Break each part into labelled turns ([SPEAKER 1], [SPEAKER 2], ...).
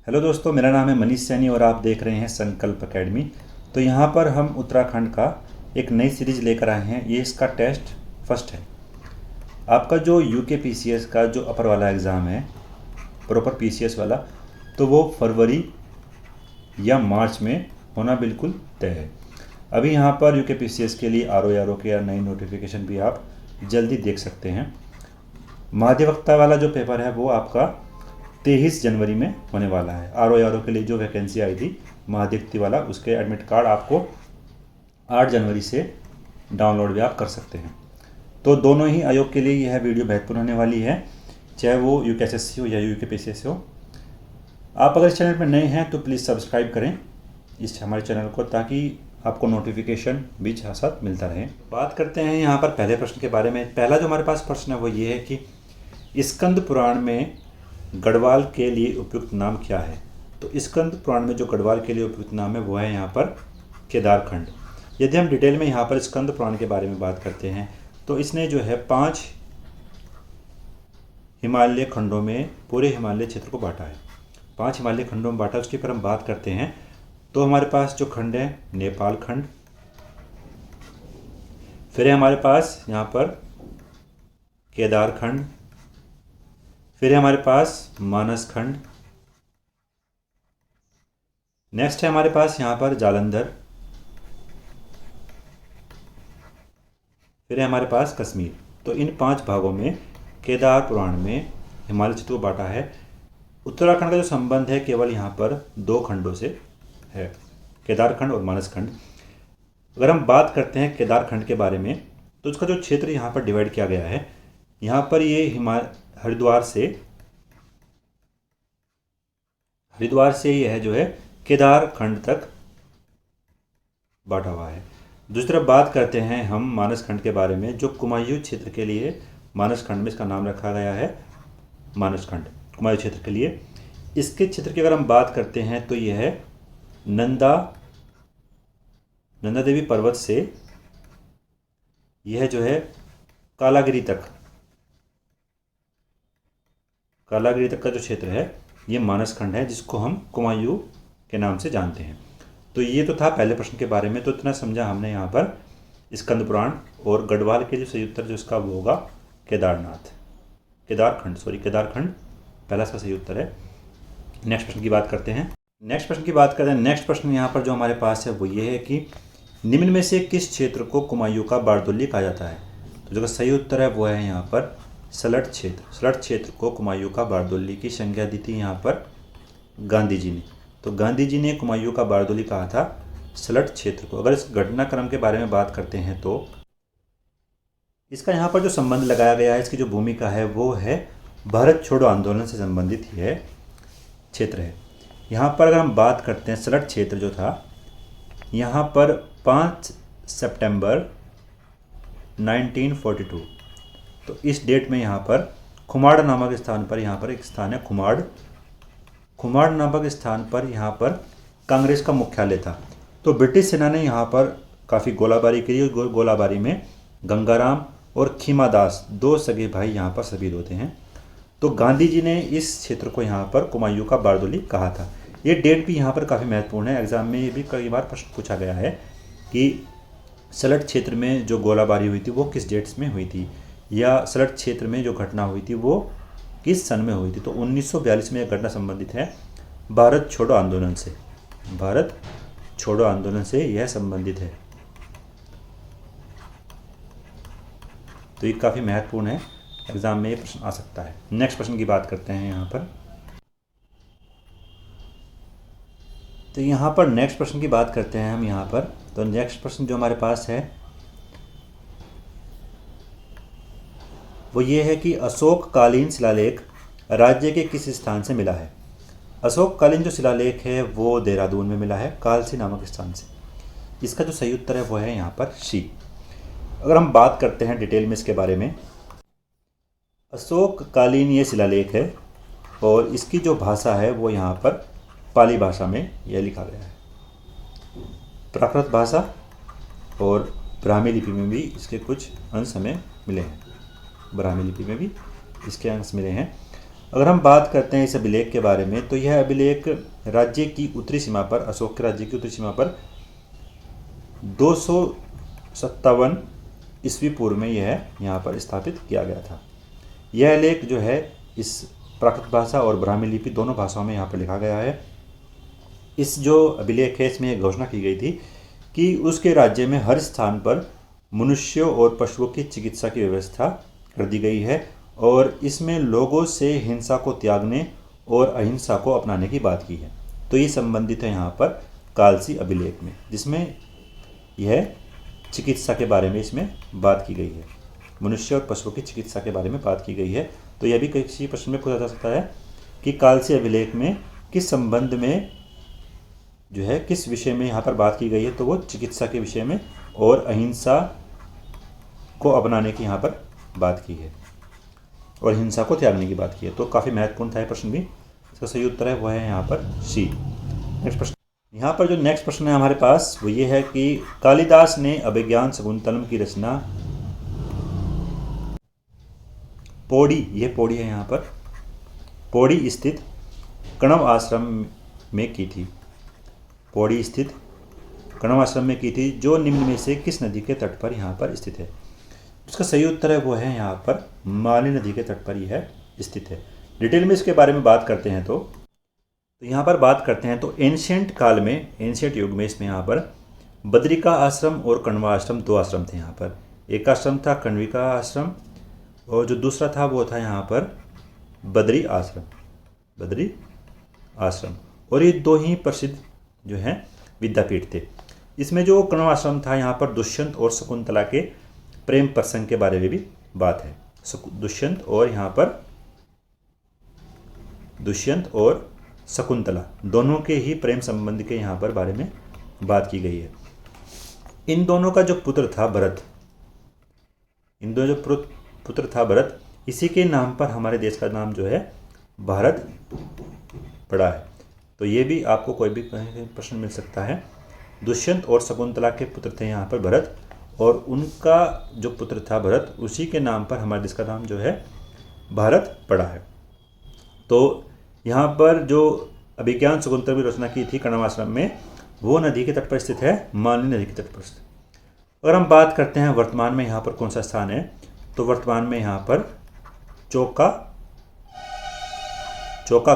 [SPEAKER 1] Hello दोस्तों, मेरा नाम है मनीष सैनी और आप देख रहे हैं संकल्प एकेडमी। तो यहाँ पर हम उत्तराखंड का एक नई सीरीज़ लेकर आए हैं। ये इसका टेस्ट फर्स्ट है। आपका जो यूके पीसीएस का जो अपर वाला एग्ज़ाम है, प्रॉपर पीसीएस वाला, तो वो फरवरी या मार्च में होना बिल्कुल तय है। अभी यहाँ पर यूके पीसीएस के लिए आरओ के नई नोटिफिकेशन भी आप जल्दी देख सकते हैं। माध्यवक्ता वाला जो पेपर है वो आपका 23 जनवरी में होने वाला है। आरओ के लिए जो वैकेंसी आई थी महाधिक्ति वाला, उसके एडमिट कार्ड आपको 8 जनवरी से डाउनलोड भी आप कर सकते हैं। तो दोनों ही आयोग के लिए यह वीडियो महत्वपूर्ण होने वाली है, चाहे वो यूकेएसएससी हो या यूकेपीसीएस हो। आप अगर इस चैनल पर नए हैं तो प्लीज़ सब्सक्राइब करें इस हमारे चैनल को, ताकि आपको नोटिफिकेशन भी साथ साथ मिलता रहे। बात करते हैं यहाँ पर पहले प्रश्न के बारे में। पहला जो हमारे पास प्रश्न है वो ये है कि स्कंद पुराण में गढ़वाल के लिए उपयुक्त नाम क्या है। तो स्कंद पुराण में जो गढ़वाल के लिए उपयुक्त नाम है वो है यहाँ पर केदारखंड। यदि हम डिटेल में यहाँ पर स्कंद पुराण के बारे में बात करते हैं तो इसने जो है 5 हिमालय खंडों में पूरे हिमालय क्षेत्र को बांटा है। 5 हिमालय खंडों में बांटा। उसकी पर हम बात करते हैं तो हमारे पास जो खंड है नेपाल खंड, फिर है हमारे पास यहाँ पर केदार खंड, फिर है हमारे पास मानस खंड, नेक्स्ट है हमारे पास यहाँ पर जालंधर, फिर है हमारे पास कश्मीर। तो इन 5 भागों में केदार पुराण में हिमालय क्षेत्र को बांटा है। उत्तराखंड का जो संबंध है केवल यहाँ पर 2 खंडों से है, केदारखंड और मानस खंड। अगर हम बात करते हैं केदारखंड के बारे में तो उसका जो क्षेत्र यहाँ पर डिवाइड किया गया है, यहाँ पर ये हरिद्वार से यह जो है केदारखंड तक बांटा हुआ है। दूसरी तरफ बात करते हैं हम मानस खंड के बारे में, जो कुमायूं क्षेत्र के लिए मानस खंड में इसका नाम रखा गया है मानस खंड, कुमायूं क्षेत्र के लिए। इसके क्षेत्र की अगर हम बात करते हैं तो यह है नंदा देवी पर्वत से यह जो है कालागिरी तक का जो क्षेत्र है ये मानस खंड है, जिसको हम कुमायूं के नाम से जानते हैं। तो ये तो था पहले प्रश्न के बारे में। तो इतना समझा हमने यहाँ पर स्कंद पुराण और गढ़वाल के जो सही उत्तर जो इसका वो होगा केदारखंड पहला इसका सही उत्तर है। नेक्स्ट प्रश्न की बात करते हैं। नेक्स्ट प्रश्न यहाँ पर जो हमारे पास है वो ये है कि निम्न में से किस क्षेत्र को कुमायूं का बारदोली कहा जाता है। तो जो सही उत्तर है वो है यहाँ पर सलट क्षेत्र को कुमायूं का बारदोली की संज्ञा दी थी यहाँ पर गांधी जी ने। तो गांधी जी ने कुमायूं का बारदोली कहा था सलट क्षेत्र को। अगर इस घटनाक्रम के बारे में बात करते हैं तो इसका यहाँ पर जो संबंध लगाया गया है, इसकी जो भूमिका है वो है भारत छोड़ो आंदोलन से संबंधित यह क्षेत्र है। यहाँ पर अगर हम बात करते हैं सलट क्षेत्र जो था, यहाँ पर 5 सितंबर 1942, तो इस डेट में यहाँ पर खुमाड़ नामक स्थान पर, यहाँ पर एक स्थान है खुमाड़ नामक स्थान पर यहाँ पर कांग्रेस का मुख्यालय था। तो ब्रिटिश सेना ने यहाँ पर काफ़ी गोलाबारी की। गोलाबारी में गंगाराम और खीमादास 2 सगे भाई यहाँ पर शहीद होते हैं। तो गांधी जी ने इस क्षेत्र को यहाँ पर कुमायूं का बारदोली कहा था। ये डेट भी यहाँ पर काफ़ी महत्वपूर्ण है। एग्जाम में ये भी कई बार प्रश्न पूछा गया है कि सलट क्षेत्र में जो गोलाबारी हुई थी वो किस डेट्स में हुई थी, या सलट क्षेत्र में जो घटना हुई थी वो किस सन में हुई थी। तो 1942 में यह घटना संबंधित है भारत छोड़ो आंदोलन से यह संबंधित है। तो ये काफ़ी महत्वपूर्ण है, एग्जाम में ये प्रश्न आ सकता है। नेक्स्ट प्रश्न की बात करते हैं यहाँ पर। तो यहाँ पर नेक्स्ट प्रश्न की बात करते हैं हम यहाँ पर। तो नेक्स्ट प्रश्न जो हमारे पास है वो ये है कि अशोक कालीन शिलालेख राज्य के किस स्थान से मिला है। अशोक कालीन जो शिलालेख है वो देहरादून में मिला है, कालसी नामक स्थान से। इसका जो सही उत्तर है वो है यहाँ पर सी। अगर हम बात करते हैं डिटेल में इसके बारे में, अशोक कालीन ये शिलालेख है और इसकी जो भाषा है वो यहाँ पर पाली भाषा में यह लिखा गया है। प्राकृत भाषा और ब्राह्मी लिपि में भी इसके कुछ अंश हमें मिले हैं। अगर हम बात करते हैं इस अभिलेख के बारे में, तो यह अभिलेख राज्य की उत्तरी सीमा पर, अशोक के राज्य की उत्तरी सीमा पर 257 ईस्वी पूर्व में यह यहाँ पर स्थापित किया गया था। यह लेख जो है इस प्राकृत भाषा और ब्राह्मी लिपि दोनों भाषाओं में यहाँ पर लिखा गया है। इस जो अभिलेख है इसमें यह घोषणा की गई थी कि उसके राज्य में हर स्थान पर मनुष्यों और पशुओं की चिकित्सा की व्यवस्था कर दी गई है और इसमें लोगों से हिंसा को त्यागने और अहिंसा को अपनाने की बात की है। तो ये संबंधित है यहाँ पर कालसी अभिलेख में, जिसमें यह चिकित्सा के बारे में इसमें बात की गई है, मनुष्य और पशुओं की चिकित्सा के बारे में बात की गई है। तो यह भी किसी प्रश्न में पूछा जा सकता है कि कालसी अभिलेख में किस संबंध में जो है, किस विषय में यहाँ पर बात की गई है, तो वो चिकित्सा के विषय में और अहिंसा को अपनाने की यहाँ पर बात की है और हिंसा को त्यागने की बात की है। तो काफ़ी महत्वपूर्ण था ये प्रश्न भी। इसका सही उत्तर है वो है यहाँ पर सी। नेक्स्ट प्रश्न, यहाँ पर जो नेक्स्ट प्रश्न है हमारे पास वो ये है कि कालिदास ने अभिज्ञान शकुंतलम की रचना पौड़ी, ये पौड़ी है यहाँ पर, पौड़ी स्थित कण्व आश्रम में की थी। पौड़ी स्थित कण्व आश्रम में की थी, जो निम्न में से किस नदी के तट पर यहाँ पर स्थित है। उसका सही उत्तर है वो है यहाँ पर माली नदी के तट पर यह स्थित है। डिटेल में इसके बारे में बात करते हैं तो यहाँ पर बात करते हैं तो एंशिएंट काल में, एंशिएंट युग में इसमें यहाँ पर बद्रिका आश्रम और कण्वा आश्रम दो आश्रम थे यहाँ पर। एक आश्रम था कण्विका आश्रम और जो दूसरा था वो था यहाँ पर बद्री आश्रम, बद्री आश्रम। और ये दो ही प्रसिद्ध जो हैं विद्यापीठ थे। इसमें जो कण्व आश्रम था यहाँ पर दुष्यंत और शकुंतला के प्रेम प्रसंग के बारे में भी बात है। दुष्यंत और यहाँ पर दुष्यंत और शकुंतला दोनों के ही प्रेम संबंध के यहाँ पर बारे में बात की गई है। इन दोनों का जो पुत्र था भरत, इन दोनों जो पुत्र था भरत, इसी के नाम पर हमारे देश का नाम जो है भारत पड़ा है। तो ये भी आपको कोई भी प्रश्न मिल सकता है। दुष्यंत और शकुंतला के पुत्र थे यहाँ पर भरत और उनका जो पुत्र था भरत, उसी के नाम पर हमारे देश का नाम जो है भारत पड़ा है। तो यहाँ पर जो अभिज्ञान शकुंतलम की रचना की थी कण्व आश्रम में, वो नदी के तट पर स्थित है, मालिनी नदी के तट पर स्थित। अगर हम बात करते हैं वर्तमान में यहाँ पर कौन सा स्थान है, तो वर्तमान में यहाँ पर चौका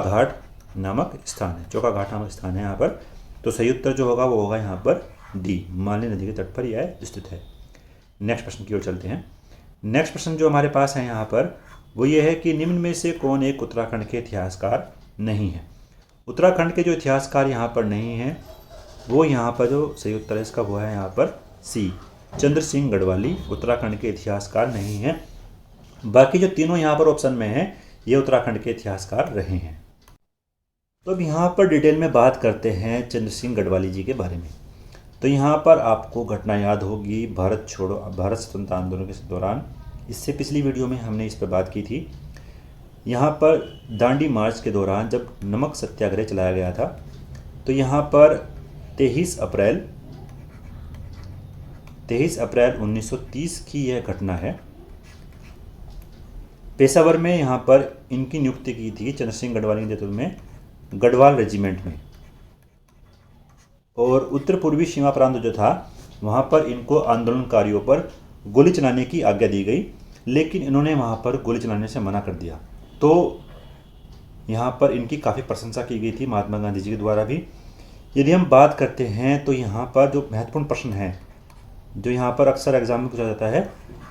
[SPEAKER 1] घाट नामक स्थान है, चौका घाट नामक स्थान है यहाँ पर। तो सही उत्तर जो होगा वो होगा यहाँ पर डी, मालिनी नदी के तट पर यह स्थित है। नेक्स्ट प्रश्न की ओर चलते हैं। नेक्स्ट प्रश्न जो हमारे पास है यहाँ पर वो ये है कि निम्न में से कौन एक उत्तराखंड के इतिहासकार नहीं है। उत्तराखंड के जो इतिहासकार यहाँ पर नहीं हैं, वो यहाँ पर जो सही उत्तर है इसका वो है यहाँ पर सी, चंद्र सिंह गढ़वाली उत्तराखंड के इतिहासकार नहीं हैं। बाकी जो तीनों यहाँ पर ऑप्शन में हैं ये उत्तराखंड के इतिहासकार रहे हैं। तो अब यहाँ पर डिटेल में बात करते हैं चंद्र सिंह गढ़वाली जी के बारे में। तो यहाँ पर आपको घटना याद होगी भारत स्वतंत्रता आंदोलन के दौरान, इससे पिछली वीडियो में हमने इस पर बात की थी। यहाँ पर दांडी मार्च के दौरान जब नमक सत्याग्रह चलाया गया था, तो यहाँ पर 23 अप्रैल 1930 की यह घटना है। पेशावर में यहाँ पर इनकी नियुक्ति की थी चंद्र सिंह गढ़वाली के नेतृत्व में गढ़वाल रेजिमेंट में, और उत्तर पूर्वी सीमा प्रांत जो था वहाँ पर इनको आंदोलनकारियों पर गोली चलाने की आज्ञा दी गई, लेकिन इन्होंने वहाँ पर गोली चलाने से मना कर दिया। तो यहाँ पर इनकी काफ़ी प्रशंसा की गई थी महात्मा गांधी जी के द्वारा भी। यदि हम बात करते हैं तो यहाँ पर जो महत्वपूर्ण प्रश्न है जो यहाँ पर अक्सर एग्जाम में पूछा जाता है,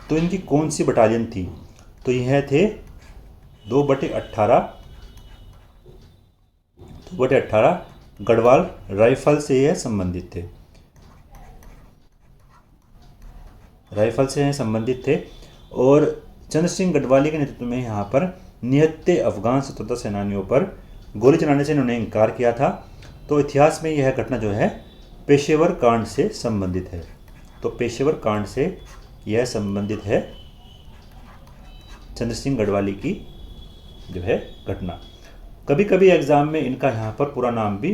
[SPEAKER 1] तो इनकी कौन सी बटालियन थी, तो यह थे 2/18 गढ़वाल राइफल से यह संबंधित थे, राइफल से यह संबंधित थे। और चंद्र सिंह गढ़वाली के नेतृत्व में यहाँ पर निहत्थे अफगान स्वतंत्रता सेनानियों पर गोली चलाने से इन्होंने इनकार किया था। तो इतिहास में यह घटना जो है पेशेवर कांड से संबंधित है। तो पेशेवर कांड से यह संबंधित है चंद्र सिंह गढ़वाली की जो है घटना। कभी कभी एग्जाम में इनका यहाँ पर पूरा नाम भी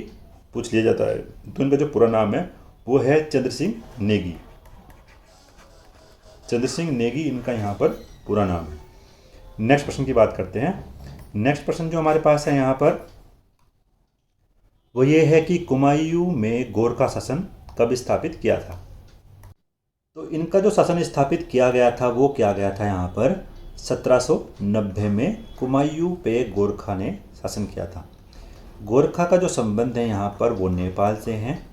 [SPEAKER 1] पूछ लिया जाता है, तो इनका जो पूरा नाम है वो है चंद्र सिंह नेगी। चंद्र सिंह नेगी इनका यहाँ पर पूरा नाम है। नेक्स्ट प्रश्न की बात करते हैं। नेक्स्ट प्रश्न जो हमारे पास है यहाँ पर वो ये है कि कुमायूं में गोरखा शासन कब स्थापित किया था। तो इनका जो शासन स्थापित किया गया था वो किया गया था यहाँ पर 1790 में कुमायूं पे गोरखा ने शासन किया था। गोरखा का जो संबंध है यहाँ पर वो नेपाल से हैं।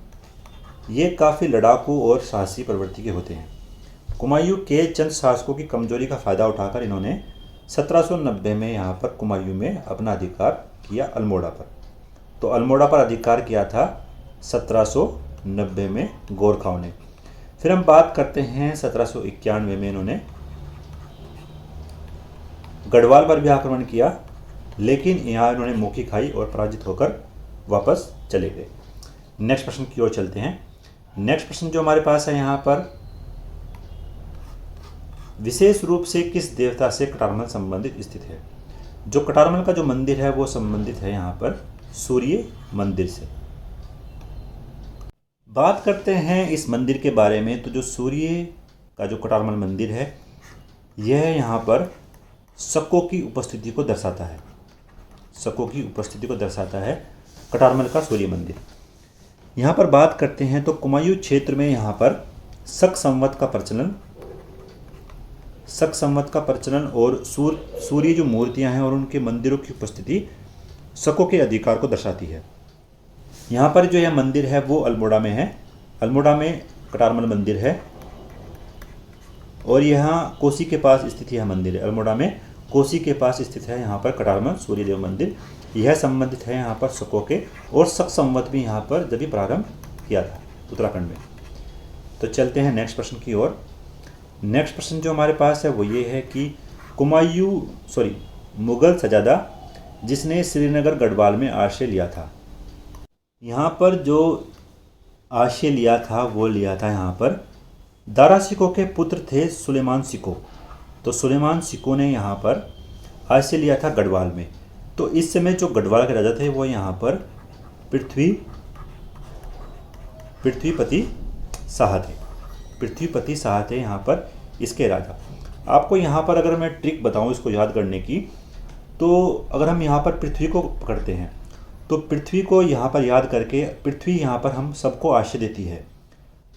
[SPEAKER 1] ये काफ़ी लड़ाकू और साहसी प्रवृत्ति के होते हैं। कुमायूं के चंद शासकों की कमजोरी का फायदा उठाकर इन्होंने 1790 में यहाँ पर कुमायूं में अपना अधिकार किया अल्मोड़ा पर। तो अल्मोड़ा पर अधिकार किया था 1790 में गोरखाओं ने। फिर हम बात करते हैं 1791 में इन्होंने गढ़वाल पर भी आक्रमण किया, लेकिन यहाँ इन्होंने मुखी खाई और पराजित होकर वापस चले गए। नेक्स्ट प्रश्न की ओर चलते हैं। नेक्स्ट प्रश्न जो हमारे पास है यहाँ पर विशेष रूप से किस देवता से कटारमल संबंधित स्थित है। जो कटारमल का जो मंदिर है वो संबंधित है यहाँ पर सूर्य मंदिर से। बात करते हैं इस मंदिर के बारे में। तो जो सूर्य का जो कटारमल मंदिर है यह यहाँ पर शकों की उपस्थिति को दर्शाता है। शकों की उपस्थिति को दर्शाता है कटारमल का सूर्य मंदिर। यहाँ पर बात करते हैं तो कुमायूं क्षेत्र में यहाँ पर शक संवत का प्रचलन और सूर्य जो मूर्तियाँ हैं और उनके मंदिरों की उपस्थिति शकों के अधिकार को दर्शाती है। यहाँ पर जो यह मंदिर है वो अल्मोड़ा में है। अल्मोड़ा में कटारमल मंदिर है और यहाँ कोसी के पास स्थित यह मंदिर है। अल्मोड़ा में कोसी के पास स्थित है यहाँ पर कटारमल सूर्यदेव मंदिर। यह संबंधित है यहाँ पर शकों के, और शक संवत भी यहाँ पर जब प्रारंभ किया था उत्तराखंड में। तो चलते हैं नेक्स्ट प्रश्न की ओर। नेक्स्ट प्रश्न जो हमारे पास है वो ये है कि मुगल शहजादा जिसने श्रीनगर गढ़वाल में आश्रय लिया था। यहाँ पर जो आश्रय लिया था वो लिया था यहाँ पर दारा शिकोह के पुत्र थे सुलेमान शिकोह। तो सुलेमान शिकोह ने यहाँ पर आश्रय लिया था गढ़वाल में। तो इस समय जो गढ़वाल के राजा थे वो यहाँ पर पृथ्वीपति शाह थे यहाँ पर इसके राजा। आपको यहाँ पर अगर मैं ट्रिक बताऊँ इसको याद करने की, तो अगर हम यहाँ पर पृथ्वी को पकड़ते हैं तो पृथ्वी को यहाँ पर याद करके, पृथ्वी यहाँ पर हम सबको आश्रय देती है।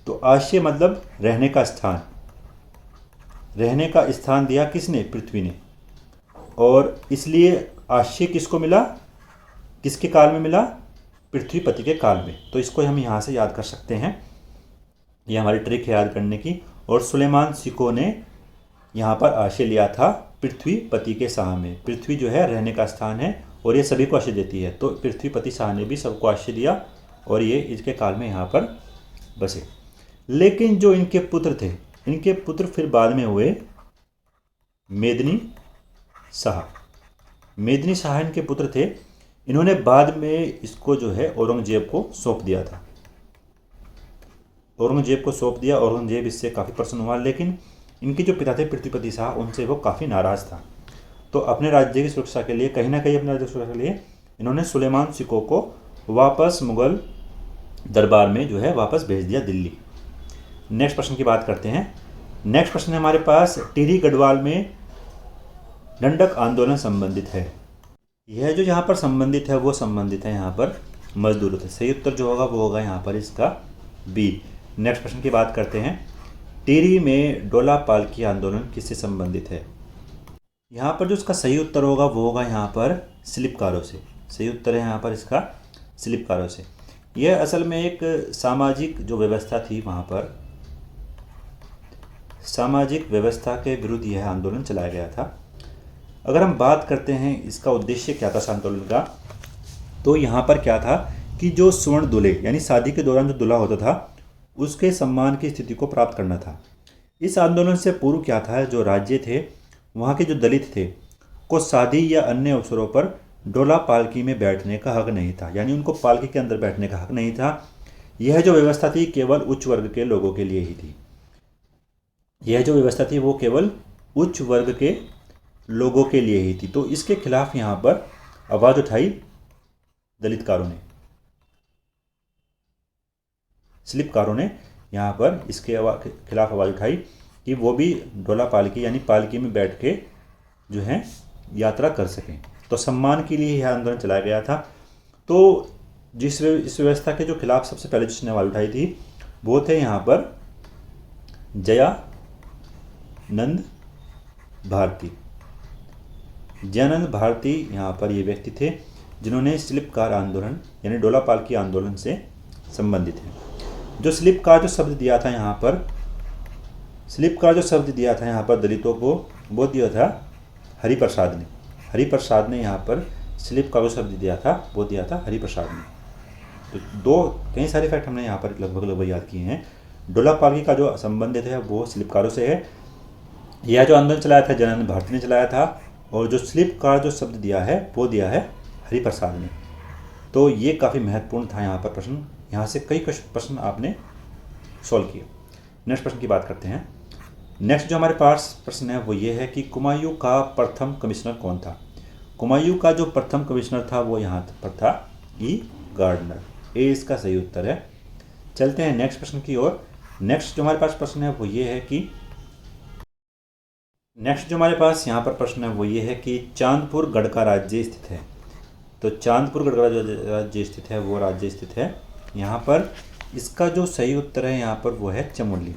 [SPEAKER 1] तो आश्रय मतलब रहने का स्थान दिया किसने? पृथ्वी ने। और इसलिए आश्रय किसको मिला, किसके काल में मिला? पृथ्वीपति के काल में। तो इसको हम यहाँ से याद कर सकते हैं, ये हमारी ट्रिक है याद करने की। और सुलेमान शिकोह ने यहाँ पर आश्रय लिया था पृथ्वीपति के शाह में। पृथ्वी जो है रहने का स्थान है और ये सभी को आश्रय देती है। तो पृथ्वीपति शाह ने भी सबको आश्रय दिया और ये इसके काल में यहाँ पर बसे। लेकिन जो इनके पुत्र थे, इनके पुत्र फिर बाद में हुए मेदिनी शाह इनके पुत्र थे। इन्होंने बाद में इसको जो है औरंगजेब को सौंप दिया था। औरंगजेब इससे काफ़ी प्रसन्न हुआ, लेकिन इनके जो पिता थे पृथ्वीपति शाह, उनसे वो काफ़ी नाराज़ था। तो अपने राज्य की सुरक्षा के लिए, कहीं ना कहीं अपने राज्य की सुरक्षा के लिए इन्होंने सुलेमान शिकोह को वापस मुगल दरबार में जो है वापस भेज दिया दिल्ली। नेक्स्ट प्रश्न की बात करते हैं। नेक्स्ट प्रश्न है हमारे पास टिहरी गढ़वाल में दंडक आंदोलन संबंधित है। यह जो यहाँ पर संबंधित है वो संबंधित है यहाँ पर मजदूरों से। सही उत्तर जो होगा वो होगा यहाँ पर इसका बी। नेक्स्ट प्रश्न की बात करते हैं। टिहरी में डोला पालकी आंदोलन किससे संबंधित है। यहाँ पर जो इसका सही उत्तर होगा वो होगा यहाँ पर स्लिपकारों से। सही उत्तर है यहाँ पर इसका स्लिपकारों से। यह असल में एक सामाजिक जो व्यवस्था थी, वहाँ पर सामाजिक व्यवस्था के विरुद्ध यह आंदोलन चलाया गया था। अगर हम बात करते हैं इसका उद्देश्य क्या था इस आंदोलन का, तो यहाँ पर क्या था कि जो स्वर्ण दूल्हे यानी शादी के दौरान जो दूल्हा होता था उसके सम्मान की स्थिति को प्राप्त करना था। इस आंदोलन से पूर्व क्या था, जो राज्य थे वहाँ के जो दलित थे को शादी या अन्य अवसरों पर डोला पालकी में बैठने का हक नहीं था, यानी उनको पालकी के अंदर बैठने का हक नहीं था। यह जो व्यवस्था थी केवल उच्च वर्ग के लोगों के लिए ही थी। यह जो व्यवस्था थी वो केवल उच्च वर्ग के लोगों के लिए ही थी। तो इसके खिलाफ यहाँ पर आवाज़ उठाई दलितकारों ने, स्लिपकारों ने यहाँ पर इसके खिलाफ आवाज़ उठाई कि वो भी डोला पालकी यानी पालकी में बैठ के जो है यात्रा कर सकें। तो सम्मान के लिए यह आंदोलन चलाया गया था। तो इस व्यवस्था के जो खिलाफ सबसे पहले जिसने आवाज़ उठाई थी वो थे यहाँ पर जयानंद भारती। जयानंद भारती यहाँ पर ये व्यक्ति थे जिन्होंने स्लिप कार आंदोलन यानी डोला पालकी आंदोलन से संबंधित है। जो स्लिप कार जो शब्द दिया था यहाँ पर, स्लिप कार जो शब्द दिया था यहाँ पर दलितों को, वो दिया था हरिप्रसाद ने। हरिप्रसाद ने यहाँ पर स्लिप कार जो शब्द दिया था वो दिया था हरिप्रसाद ने। तो कई सारे फैक्ट हमने यहाँ पर लगभग याद किए हैं। डोला पालकी का जो संबंधित है वो स्लिप कारों से है। यह जो आंदोलन चलाया था जयानंद भारती ने चलाया था, और जो स्लिप कार जो शब्द दिया है वो दिया है हरिप्रसाद ने। तो ये काफ़ी महत्वपूर्ण था यहाँ पर प्रश्न। यहाँ से कई प्रश्न आपने सॉल्व किए। नेक्स्ट प्रश्न की बात करते हैं। नेक्स्ट जो हमारे पास प्रश्न है वो ये है कि कुमायूं का प्रथम कमिश्नर कौन था। कुमायूं का जो प्रथम कमिश्नर था वो यहाँ पर था ई गार्डनर। ए इसका सही उत्तर है। चलते हैं नेक्स्ट प्रश्न की ओर। नेक्स्ट जो हमारे पास प्रश्न है वो ये है कि चांदपुर गढ़ का राज्य स्थित है। तो चांदपुर गढ़ का जो राज्य स्थित है वो राज्य स्थित है यहाँ पर। इसका जो सही उत्तर है यहाँ पर वो है चमोली।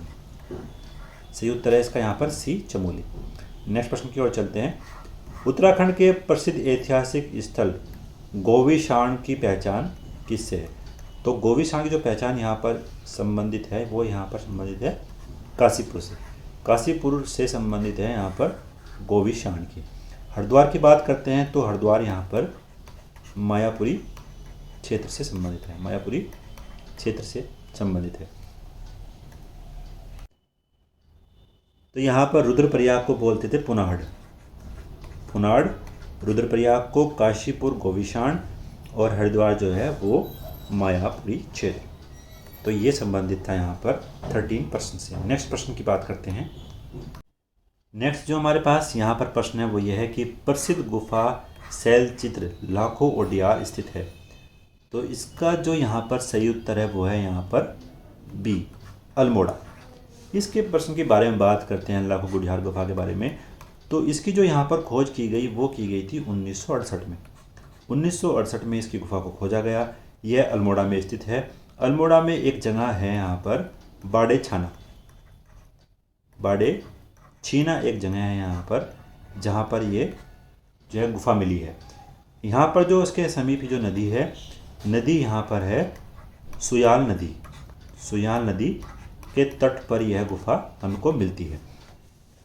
[SPEAKER 1] सही उत्तर है इसका यहाँ पर सी चमोली। नेक्स्ट प्रश्न की ओर चलते हैं। उत्तराखंड के प्रसिद्ध ऐतिहासिक स्थल गोविशाण की पहचान किससे है। तो गोविशाण की जो पहचान यहाँ पर संबंधित है वो यहाँ पर संबंधित है काशीपुर से। काशीपुर से संबंधित है यहाँ पर गोविशाण की। हरिद्वार की बात करते हैं तो हरिद्वार यहाँ पर मायापुरी क्षेत्र से संबंधित है। मायापुरी क्षेत्र से संबंधित है। तो यहाँ पर रुद्रप्रयाग को बोलते थे पुनाड़। पुनाड़ रुद्रप्रयाग को, काशीपुर गोविशाण, और हरिद्वार जो है वो मायापुरी क्षेत्र। तो ये संबंधित था यहाँ पर 13% से। नेक्स्ट प्रश्न की बात करते हैं। नेक्स्ट जो हमारे पास यहाँ पर प्रश्न है वो ये है कि प्रसिद्ध गुफा शैल चित्र लाखों ओडियार स्थित है। तो इसका जो यहाँ पर सही उत्तर है वो है यहाँ पर बी अल्मोड़ा। इसके प्रश्न के बारे में बात करते हैं लाखों ओडियार गुफा के बारे में। तो इसकी जो यहाँ पर खोज की गई वो की गई थी 1968 में। 1968 में इसकी गुफा को खोजा गया। यह अल्मोड़ा में स्थित है। अल्मोड़ा में एक जगह है यहाँ पर बाड़े छीना एक जगह है यहाँ पर जहाँ पर ये जो है गुफा मिली है। यहाँ पर जो उसके समीप जो नदी है, नदी यहाँ पर है सुयाल नदी। सुयाल नदी के तट पर यह गुफा हमको मिलती है।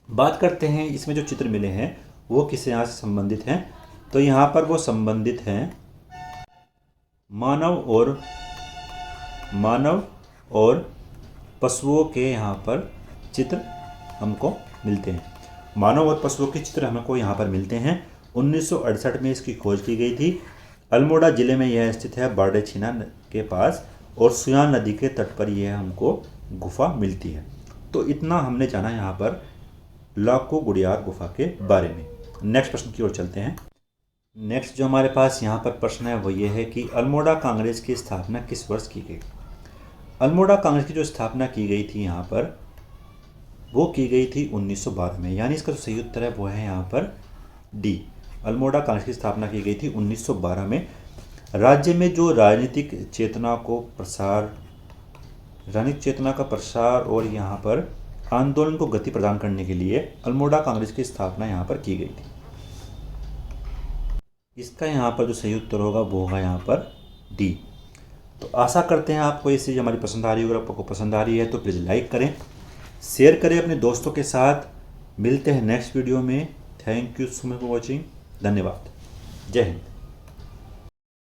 [SPEAKER 1] बात करते हैं इसमें जो चित्र मिले हैं वो किस यहाँ से संबंधित हैं। तो यहाँ पर वो संबंधित हैं मानव और पशुओं के यहाँ पर चित्र हमको मिलते हैं। मानव और पशुओं के चित्र हमको यहाँ पर मिलते हैं। 1968 में इसकी खोज की गई थी। अल्मोड़ा ज़िले में यह स्थित है बाड़े छीना के पास, और सुयान नदी के तट पर यह हमको गुफा मिलती है। तो इतना हमने जाना यहाँ पर लाखों गुड़ियार गुफा के बारे में। नेक्स्ट प्रश्न की ओर चलते हैं। नेक्स्ट जो हमारे पास यहाँ पर प्रश्न है वो ये है कि अल्मोड़ा कांग्रेस की स्थापना किस वर्ष की गई। अल्मोड़ा कांग्रेस की जो स्थापना की गई थी यहाँ पर वो की गई थी 1912 में। यानी इसका जो सही उत्तर है वो है यहाँ पर डी। अल्मोड़ा कांग्रेस की स्थापना की गई थी 1912 में। राज्य में जो राजनीतिक चेतना का प्रसार और यहाँ पर आंदोलन को गति प्रदान करने के लिए अल्मोड़ा कांग्रेस की स्थापना यहाँ पर की गई थी। इसका यहाँ पर जो सही उत्तर होगा वो होगा यहाँ पर डी। तो आशा करते हैं आपको ये चीज़ हमारी पसंद आ रही होगी। आपको पसंद आ रही है तो प्लीज़ लाइक करें, शेयर करें अपने दोस्तों के साथ। मिलते हैं नेक्स्ट वीडियो में। Thank you so much for watching. धन्यवाद। जय हिंद।